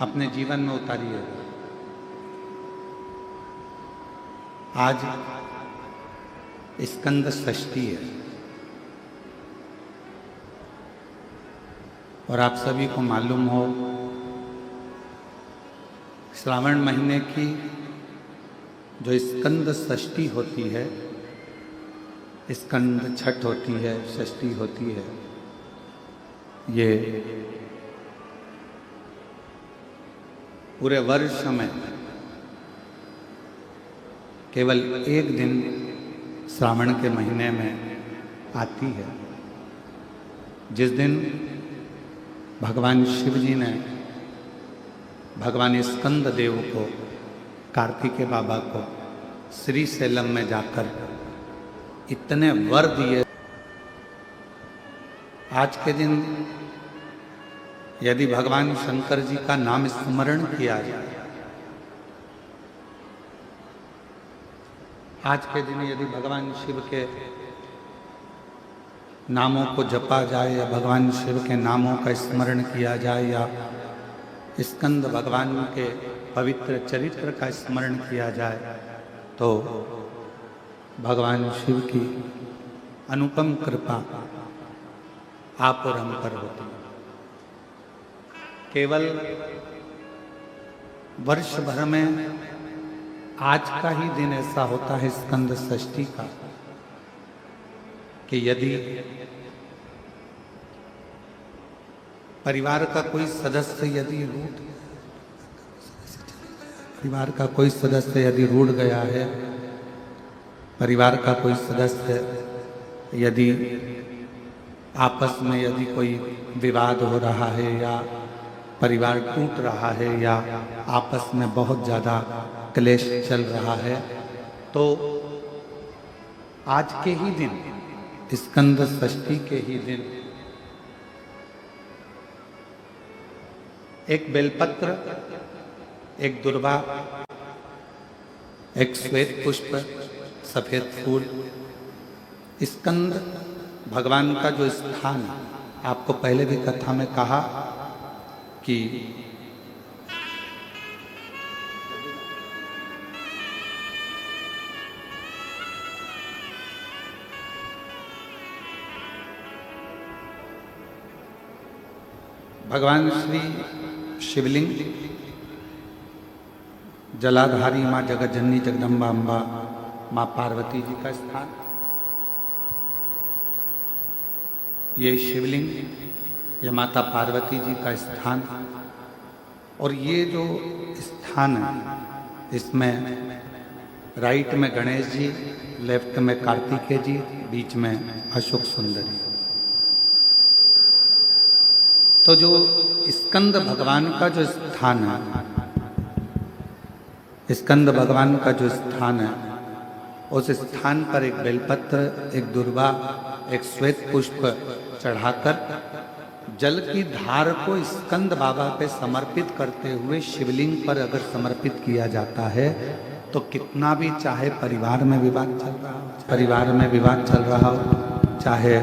अपने जीवन में उतारिए। आज स्कंद षष्ठी है और आप सभी को मालूम हो श्रावण महीने की जो स्कंद षष्ठी होती है, स्कंद छठ होती है, षष्ठी होती है, ये पूरे वर्ष में केवल एक दिन श्रावण के महीने में आती है, जिस दिन भगवान शिव जी ने भगवान स्कंद देव को, कार्तिकेय बाबा को श्री शैलम में जाकर इतने वर दिए। आज के दिन यदि भगवान शंकर जी का नाम स्मरण किया जाए, आज के दिन यदि भगवान शिव के नामों को जपा जाए या भगवान शिव के नामों का स्मरण किया जाए या स्कंद भगवान के पवित्र चरित्र का स्मरण किया जाए, तो भगवान शिव की अनुपम कृपा आप और हम पर होती है। केवल वर्ष भर में आज का ही दिन ऐसा होता है स्कंद षष्ठी का कि यदि परिवार का कोई सदस्य यदि रूठ गया है, परिवार का कोई सदस्य यदि आपस में यदि कोई विवाद हो रहा है या परिवार टूट रहा है या आपस में बहुत ज़्यादा क्लेश चल रहा है, तो आज के ही दिन, स्कंद षष्ठी के ही दिन, एक बेलपत्र, एक दुर्वा, एक श्वेत पुष्प, सफेद फूल, स्कंद भगवान का जो स्थान, आपको पहले भी कथा में कहा कि भगवान श्री शिवलिंग, जलाधारी माँ जगज्जननी जगदम्बा अम्बा माँ पार्वती जी का स्थान, ये शिवलिंग, ये माता पार्वती जी का स्थान, और ये जो स्थान है इसमें राइट में गणेश जी, लेफ्ट में कार्तिकेय जी, बीच में अशोक सुंदरी। तो जो स्कंद भगवान का जो स्थान है, स्कंद भगवान का जो स्थान है, उस स्थान पर एक बेलपत्र, एक दुर्वा, एक श्वेत पुष्प चढ़ाकर जल की धार को स्कंद बाबा पे समर्पित करते हुए शिवलिंग पर अगर समर्पित किया जाता है तो कितना भी, चाहे परिवार में विवाद चल रहा हो, चाहे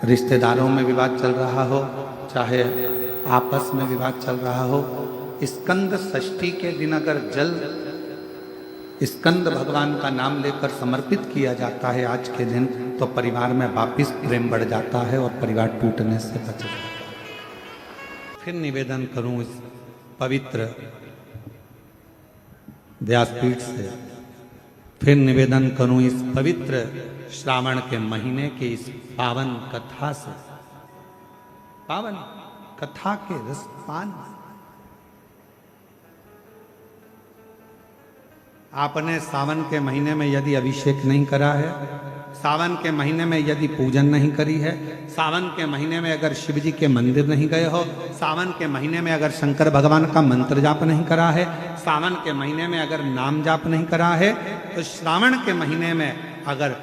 रिश्तेदारों में विवाद चल रहा हो, चाहे आपस में विवाद चल रहा हो, स्कंद षष्ठी के दिन अगर जल स्कंद भगवान का नाम लेकर समर्पित किया जाता है आज के दिन, तो परिवार में वापिस प्रेम बढ़ जाता है और परिवार टूटने से बच जाता है। फिर निवेदन करूं इस पवित्र व्यासपीठ से, फिर निवेदन करूं इस पवित्र श्रावण के महीने के इस पावन कथा से, पावन कथा के रसपान। आपने सावन के महीने में यदि अभिषेक नहीं करा है, सावन के महीने में यदि पूजन नहीं करी है, सावन के महीने में अगर शिव जी के मंदिर नहीं गए हो, सावन के महीने में अगर शंकर भगवान का मंत्र जाप नहीं करा है, सावन के महीने में अगर नाम जाप नहीं करा है, तो श्रावण के महीने में अगर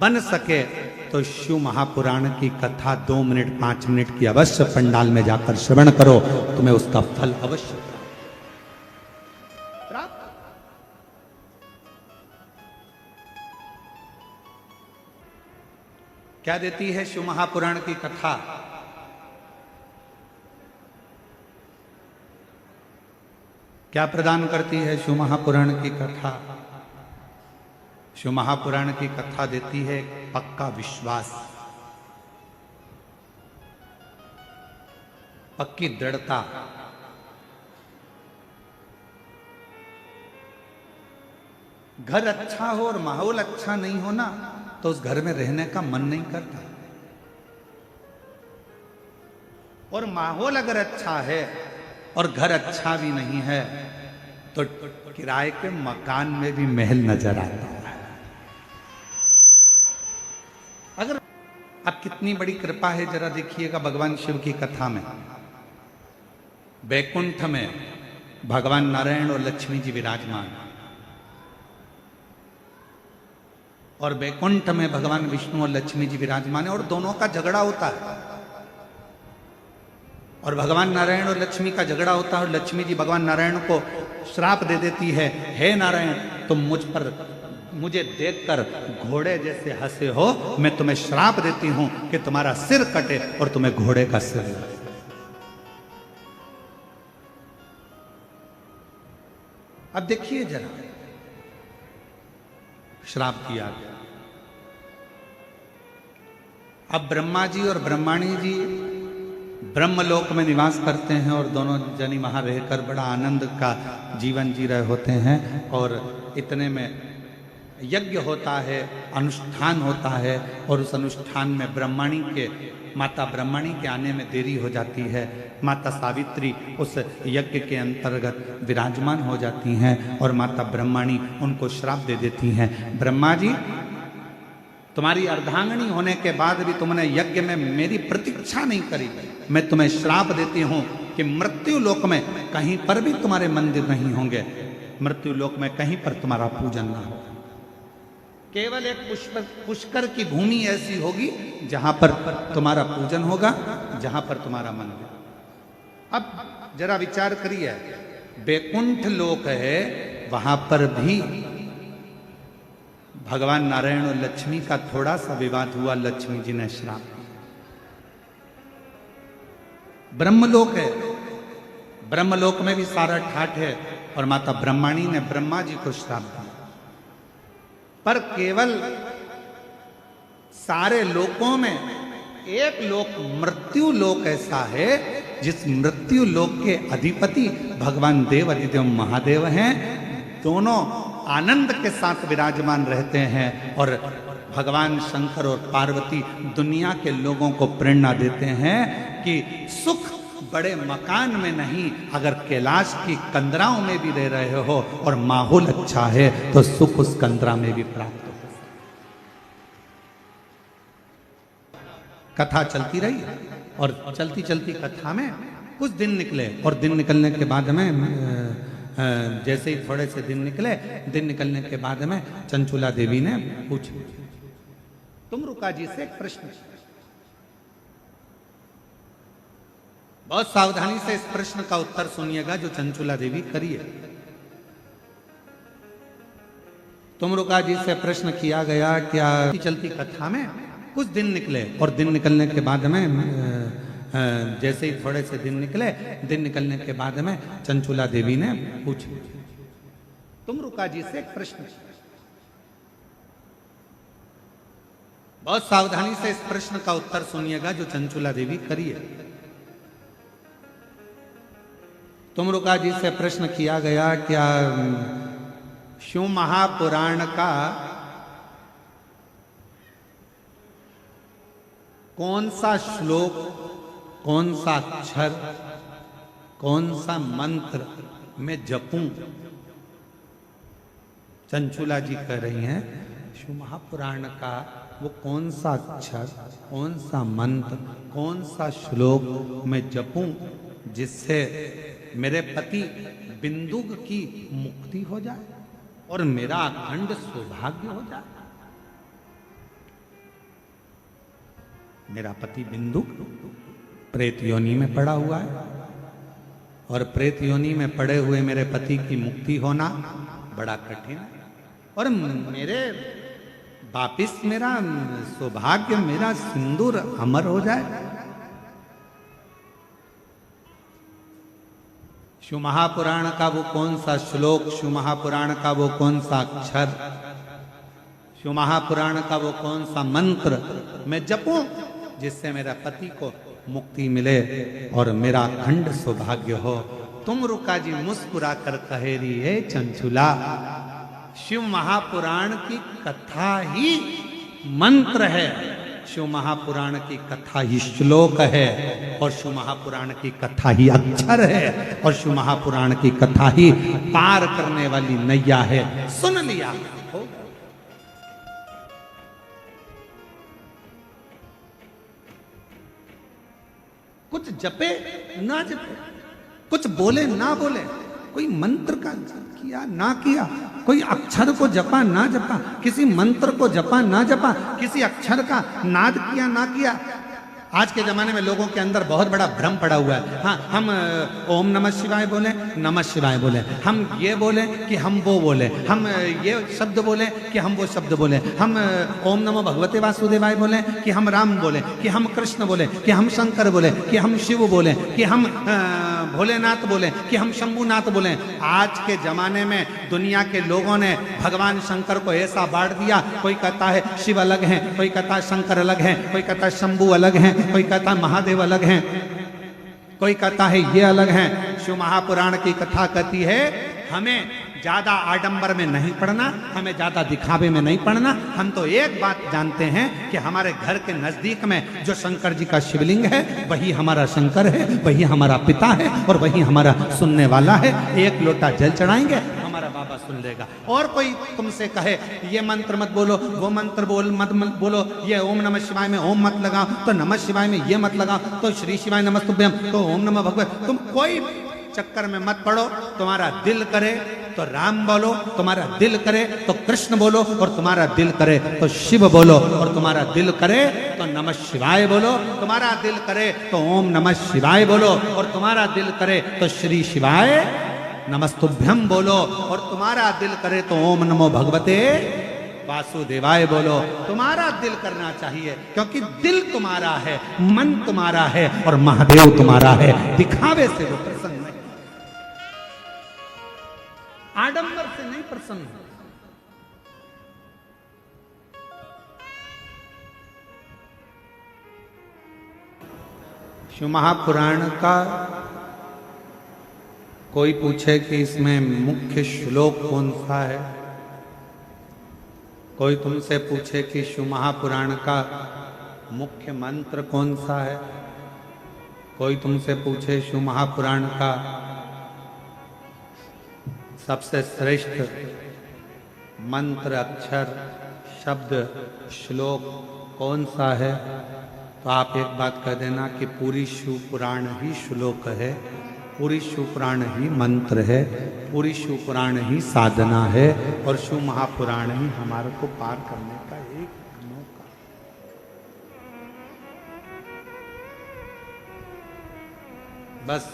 बन सके तो शिव महापुराण की कथा 2 मिनट 5 मिनट की अवश्य पंडाल में जाकर श्रवण करो, तुम्हें उसका फल अवश्य प्राप्त। क्या देती है शिव महापुराण की कथा? क्या प्रदान करती है शिव महापुराण की कथा? शिव महापुराण की कथा देती है पक्का विश्वास, पक्की दृढ़ता। घर अच्छा हो और माहौल अच्छा नहीं हो ना, तो उस घर में रहने का मन नहीं करता। और माहौल अगर अच्छा है और घर अच्छा भी नहीं है, तो किराए के मकान में भी महल नजर आता है। अगर अब कितनी बड़ी कृपा है, जरा देखिएगा भगवान शिव की कथा में। बैकुंठ में भगवान नारायण और लक्ष्मी जी विराजमान, और बैकुंठ में भगवान विष्णु और लक्ष्मी जी विराजमान है, और दोनों का झगड़ा होता है। और भगवान नारायण और लक्ष्मी का झगड़ा होता है, और लक्ष्मी जी भगवान नारायण को श्राप दे देती है, हे नारायण, तुम मुझे देखकर घोड़े जैसे हंसे हो, मैं तुम्हें श्राप देती हूं कि तुम्हारा सिर कटे और तुम्हें घोड़े का सिर लगे। अब देखिए जरा, श्राप दिया गया। अब ब्रह्मा जी और ब्रह्माणी जी ब्रह्मलोक में निवास करते हैं, और दोनों जनी वहां रहकर बड़ा आनंद का जीवन जी रहे होते हैं। और इतने में यज्ञ होता है, अनुष्ठान होता है, और उस अनुष्ठान में माता ब्रह्मणी के आने में देरी हो जाती है। माता सावित्री उस यज्ञ के अंतर्गत विराजमान हो जाती हैं, और माता ब्रह्मणी उनको श्राप दे देती हैं, ब्रह्मा जी, तुम्हारी अर्धांगिनी होने के बाद भी तुमने यज्ञ में मेरी प्रतीक्षा नहीं करी। मैं तुम्हें श्राप देती हूं कि मृत्यु लोक में कहीं पर भी तुम्हारे मंदिर नहीं होंगे, मृत्यु लोक में कहीं पर तुम्हारा पूजन ना हो। केवल एक पुष्कर की भूमि ऐसी होगी जहां पर तुम्हारा पूजन होगा, जहां पर तुम्हारा मंदिर। अब जरा विचार करिए, बैकुंठ लोक है, वहां पर भी भगवान नारायण और लक्ष्मी का थोड़ा सा विवाद हुआ, लक्ष्मी जी ने श्राप दिया। ब्रह्मलोक है, ब्रह्मलोक में भी सारा ठाठ है, और माता ब्रह्मणी ने ब्रह्मा जी को श्राप दिया। पर केवल सारे लोकों में एक लोक मृत्यु लोक ऐसा है, जिस मृत्यु लोक के अधिपति भगवान देव अधिदेव महादेव हैं। दोनों आनंद के साथ विराजमान रहते हैं, और भगवान शंकर और पार्वती दुनिया के लोगों को प्रेरणा देते हैं कि सुख बड़े मकान में नहीं, अगर कैलाश की कंदराओं में भी रह रहे हो और माहौल अच्छा है, तो सुख उस कंदरा में भी प्राप्त हो। कथा चलती रही, और चलती चलती कथा में कुछ दिन निकले, और दिन निकलने के बाद में जैसे ही थोड़े से दिन निकलने के बाद में चंचुला देवी ने पूछा, तुमरुका जी से एक प्रश्न, बहुत सावधानी से इस प्रश्न का उत्तर सुनिएगा जो चंचुला देवी करिए। तुमरुका जी से प्रश्न किया गया, क्या चलती कथा में कुछ दिन निकले, और दिन निकलने के बाद में जैसे ही थोड़े से दिन निकलने के बाद में चंचुला देवी ने पूछा, तुमरुका जी से एक प्रश्न, बहुत सावधानी से इस प्रश्न का उत्तर सुनिएगा जो चंचुला देवी करिए। तुमरुका जी से प्रश्न किया गया, क्या शिव महापुराण का कौन सा श्लोक, कौन सा अक्षर, कौन सा मंत्र मैं जपूं? चंचुला जी कह रही हैं, शिव महापुराण का वो कौन सा अक्षर, कौन सा मंत्र, कौन सा श्लोक मैं जपूं जिससे मेरे पति बिंदुक की मुक्ति हो जाए और मेरा अखंड सौभाग्य हो जाए। मेरा पति बिंदुक प्रेत योनि में पड़ा हुआ है, और प्रेत योनि में पड़े हुए मेरे पति की मुक्ति होना बड़ा कठिन है, और मेरे वापिस मेरा सौभाग्य, मेरा सिंदूर अमर हो जाए। शिव महापुराण का वो कौन सा श्लोक, शिव महापुराण का वो कौन सा अक्षर, शिव महापुराण का वो कौन सा मंत्र मैं जपूं जिससे मेरा पति को मुक्ति मिले और मेरा अखंड सौभाग्य हो। तुम रुका जी मुस्कुरा कर कहे रही है चंचुला। शिव महापुराण की कथा ही मंत्र है, शिव महापुराण की कथा ही श्लोक है, और शिव महापुराण की कथा ही अक्षर है, और शिव महापुराण की कथा ही पार करने वाली नैया है। सुन लिया हो। कुछ जपे ना जपे, कुछ बोले ना बोले, कोई मंत्र का किया ना किया, कोई अक्षर को जपा ना जपा, किसी मंत्र को जपा ना जपा, किसी अक्षर का नाद किया ना किया। आज के जमाने में लोगों के अंदर बहुत बड़ा भ्रम पड़ा हुआ है। हाँ, हम ओम नमः शिवाय बोले, नमः शिवाय बोले, हम ये बोले कि हम वो बोले, हम ये शब्द बोले कि हम वो शब्द बोले, हम ओम नमो भगवते वासुदेवाय बोले कि हम राम बोले, कि हम कृष्ण बोले, कि हम शंकर बोले, कि हम शिव बोले, कि हम भोलेनाथ बोले, कि हम शंभुनाथ बोले। आज के जमाने में दुनिया के लोगों ने भगवान शंकर को ऐसा बांट दिया, कोई कहता है शिव अलग है, कोई कहता है शंकर अलग है, कोई कहता है शंभु अलग है, कोई कहता है महादेव अलग हैं, कोई कहता है ये अलग हैं। शिव महापुराण की कथा कहती है हमें ज्यादा आडंबर में नहीं पढ़ना, हमें ज्यादा दिखावे में नहीं पढ़ना। हम तो एक बात जानते हैं कि हमारे घर के नजदीक में जो शंकर जी का शिवलिंग है वही हमारा शंकर है, वही हमारा पिता है, और वही हमारा सुनने वाला है। एक लोटा जल चढ़ाएंगे, हमारा बाबा सुन लेगा। और कोई तुमसे कहे ये मंत्र मत बोलो, वो मंत्र मत बोलो, ये ओम नमः शिवाय में ओम मत लगाओ, तो नमः शिवाय में ये मत लगाओ, तो श्री शिवाय नमस्तुभ्यम, तो ओम नमः भगवत, तुम कोई चक्कर में मत पड़ो। तुम्हारा दिल करे तो राम बोलो, तुम्हारा दिल करे तो कृष्ण बोलो, और तुम्हारा दिल करे तो शिव बोलो, और तुम्हारा दिल करे तो नमः शिवाय बोलो, तुम्हारा दिल करे तो ओम नमः शिवाय बोलो, और तुम्हारा दिल करे तो श्री शिवाय नमस्तुभ्यम बोलो, और तुम्हारा दिल करे तो ओम नमो भगवते वासुदेवाय बोलो। तुम्हारा दिल करना चाहिए, क्योंकि दिल तुम्हारा है, मन तुम्हारा है, और महादेव तुम्हारा है। दिखावे से वो प्रसन्न नहीं, आडंबर से नहीं प्रसन्न। शिव महापुराण का कोई पूछे कि इसमें मुख्य श्लोक कौन सा है, कोई तुमसे पूछे कि शिव महापुराण का मुख्य मंत्र कौन सा है, कोई तुमसे पूछे शिव महापुराण का सबसे श्रेष्ठ मंत्र, अक्षर, शब्द, श्लोक कौन सा है, तो आप एक बात कह देना कि पूरी शिव पुराण ही श्लोक है, पूरी शिव पुराण ही मंत्र है, पूरी शिव पुराण ही साधना है, और शिव महापुराण ही हमारे को पार करने का एक मौका। बस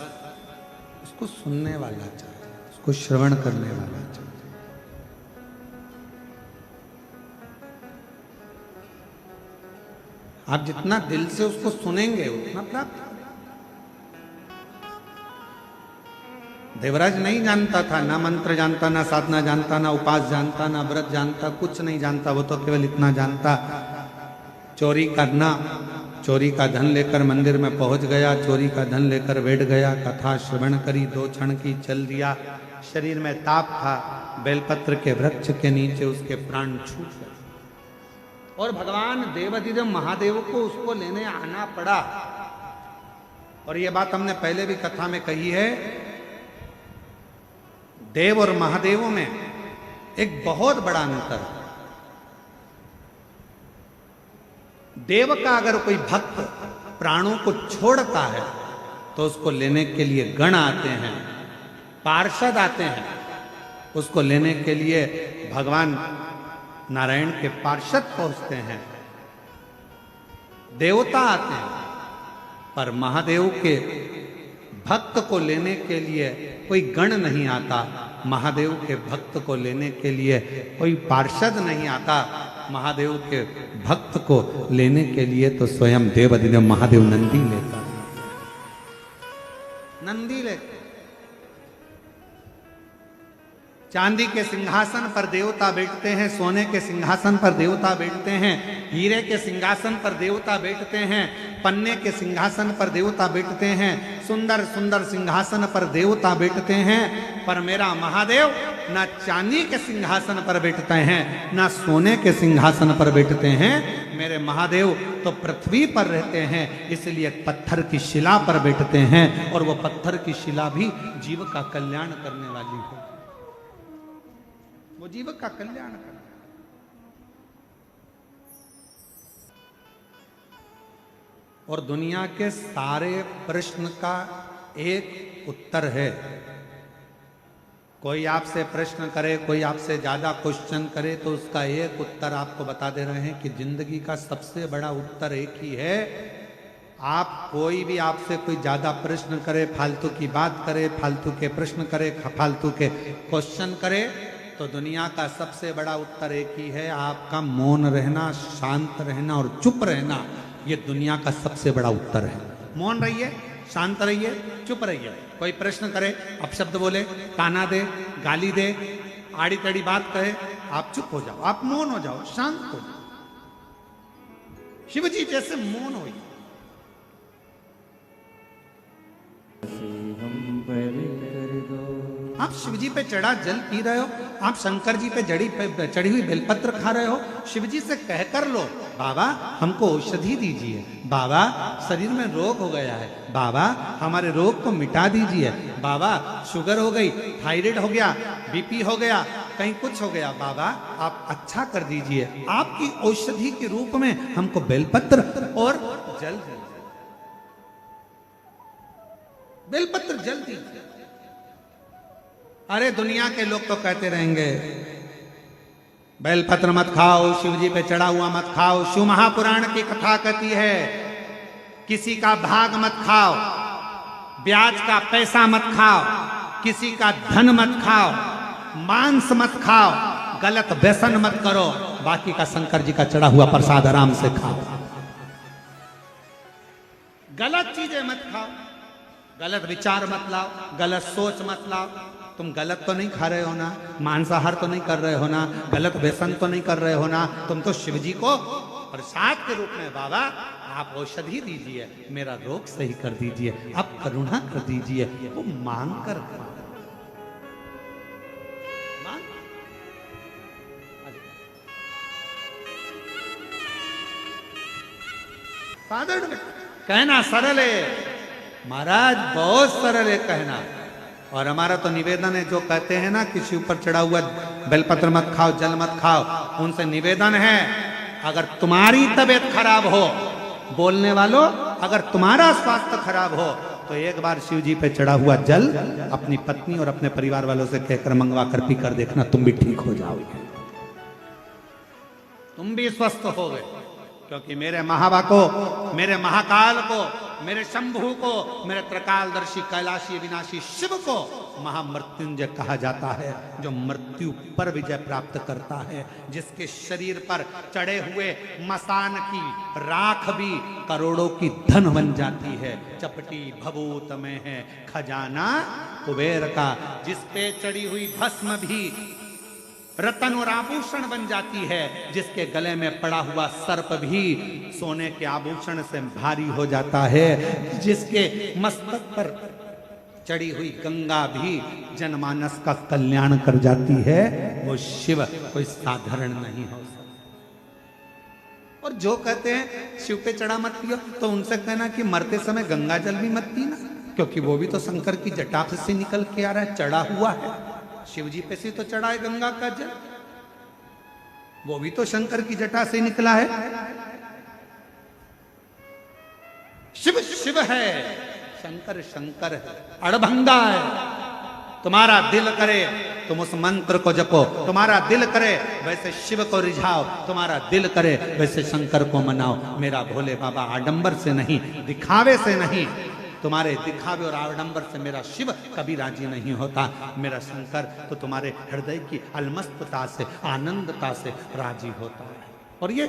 उसको सुनने वाला चाहिए, उसको श्रवण करने वाला चाहिए। आप जितना दिल से उसको सुनेंगे उतना प्राप्त। देवराज नहीं जानता था, ना मंत्र जानता, ना साधना जानता, ना उपास जानता, ना व्रत जानता, कुछ नहीं जानता। वो तो केवल इतना जानता, चोरी करना, चोरी का धन लेकर मंदिर में पहुंच गया, चोरी का धन लेकर बैठ गया, कथा श्रवण करी, 2 क्षण की चल दिया। शरीर में ताप था, बेलपत्र के वृक्ष के नीचे उसके प्राण छूट गए, और भगवान देवाधिदेव महादेव को उसको लेने आना पड़ा। और ये बात हमने पहले भी कथा में कही है, देव और महादेवों में एक बहुत बड़ा अंतर है। देव का अगर कोई भक्त प्राणों को छोड़ता है तो उसको लेने के लिए गण आते हैं, पार्षद आते हैं, उसको लेने के लिए भगवान नारायण के पार्षद पहुंचते हैं, देवता आते हैं। पर महादेव के भक्त को लेने के लिए कोई गण नहीं आता, महादेव के भक्त को लेने के लिए कोई पार्षद नहीं आता। महादेव के भक्त को लेने के लिए तो स्वयं देवाधिदेव महादेव नंदी लेता, नंदी ले। चांदी के सिंहासन पर देवता बैठते हैं, सोने के सिंहासन पर देवता बैठते हैं, हीरे के सिंहासन पर देवता बैठते हैं, पन्ने के सिंहासन पर देवता बैठते हैं, सुंदर सुंदर सिंहासन पर देवता बैठते हैं। पर मेरा महादेव ना चांदी के सिंहासन पर बैठते हैं, ना सोने के सिंहासन पर बैठते हैं। मेरे महादेव तो पृथ्वी पर रहते हैं, इसलिए पत्थर की शिला पर बैठते हैं, और वो पत्थर की शिला भी जीव का कल्याण करने वाली है। वो जीव का कल्याण करना। और दुनिया के सारे प्रश्न का एक उत्तर है। कोई आपसे प्रश्न करे, कोई आपसे ज्यादा क्वेश्चन करे, तो उसका एक उत्तर आपको बता दे रहे हैं कि जिंदगी का सबसे बड़ा उत्तर एक ही है। आप कोई भी आपसे कोई ज्यादा प्रश्न करे, फालतू की बात करे, फालतू के प्रश्न करे, फालतू के क्वेश्चन करे, तो दुनिया का सबसे बड़ा उत्तर एक ही है, आपका मौन रहना, शांत रहना और चुप रहना। ये दुनिया का सबसे बड़ा उत्तर है। मौन रहिए, शांत रहिए, चुप रहिए। कोई प्रश्न करे, अपशब्द बोले, ताना दे, गाली दे, आड़ी तड़ी बात कहे, आप चुप हो जाओ, आप मौन हो जाओ, शांत हो जाओ। शिव जी जैसे मौन हो। आप शिव जी पे चढ़ा जल पी रहे हो, आप शंकर जी पे चढ़ी हुई बेलपत्र खा रहे हो, शिव जी से कह कर लो, बाबा हमको औषधि दीजिए, बाबा शरीर में रोग हो गया है, बाबा हमारे रोग को मिटा दीजिए, बाबा शुगर हो गई, थायराइड हो गया, बीपी हो गया, कहीं कुछ हो गया, बाबा आप अच्छा कर दीजिए। आपकी औषधि के रूप में हमको बेलपत्र और जल, बेलपत्र जल दीजिए। अरे दुनिया के लोग तो कहते रहेंगे बेलपत्र मत खाओ, शिव जी पे चढ़ा हुआ मत खाओ। शिव महापुराण की कथा कहती है किसी का भाग मत खाओ, ब्याज का पैसा मत खाओ, किसी का धन मत खाओ, मांस मत खाओ, गलत व्यसन मत करो, बाकी का शंकर जी का चढ़ा हुआ प्रसाद आराम से खाओ। गलत चीजें मत खाओ, गलत विचार मत लाओ, गलत सोच मत लाओ। तुम गलत तो नहीं खा रहे हो ना, मांसाहार तो नहीं कर रहे हो ना, गलत व्यसन तो नहीं कर रहे हो ना, तुम तो शिव जी को प्रसाद के रूप में, बाबा आप औषधि दीजिए, मेरा रोग सही कर दीजिए, आप करुणा कर दीजिए। वो मांग कर साधारण कहना सरल है महाराज, बहुत सरल है कहना। और हमारा तो निवेदन है, जो कहते हैं ना किसी ऊपर चढ़ा हुआ बेलपत्र मत खाओ, जल मत खाओ, उनसे निवेदन है अगर तुम्हारी तबीयत खराब हो, बोलने वालों अगर तुम्हारा स्वास्थ्य खराब हो, तो एक बार शिव जी पे चढ़ा हुआ जल अपनी पत्नी और अपने परिवार वालों से कहकर मंगवा कर पी कर देखना, तुम भी ठीक हो जाओगे, तुम भी स्वस्थ हो गए। क्योंकि मेरे महाबा को, मेरे महाकाल को, मेरे शंभू को, मेरे त्रिकालदर्शी कैलाशी विनाशी शिव को महामृत्युंजय कहा जाता है, जो मृत्यु पर विजय प्राप्त करता है, जिसके शरीर पर चढ़े हुए मसान की राख भी करोड़ों की धन बन जाती है। चपटी भभूत में है खजाना कुबेर का, जिसपे चढ़ी हुई भस्म भी रतन और आभूषण बन जाती है, जिसके गले में पड़ा हुआ सर्प भी सोने के आभूषण से भारी हो जाता है, जिसके मस्तक पर चढ़ी हुई गंगा भी जनमानस का कल्याण कर जाती है। वो शिव कोई साधारण नहीं हो सकता। और जो कहते हैं शिव पे चढ़ा मत पियो, तो उनसे कहना कि मरते समय गंगा जल भी मत पीना, क्योंकि वो भी तो शंकर की जटा से निकल के आ रहा है, चढ़ा हुआ है। शिव जी पे से तो चढ़ा है गंगा का जल, वो भी तो शंकर की जटा से निकला है। शिव शिव है, शंकर शंकर है, अड़भंगा है। तुम्हारा दिल करे तुम उस मंत्र को जपो, तुम्हारा दिल करे वैसे शिव को रिझाओ, तुम्हारा दिल करे वैसे शंकर को मनाओ। मेरा भोले बाबा आडंबर से नहीं, दिखावे से नहीं, तुम्हारे दिखावे और आडंबर से मेरा शिव कभी राजी नहीं होता। मेरा शंकर तो तुम्हारे हृदय की अलमस्तता से, आनंदता से राजी होता है। और ये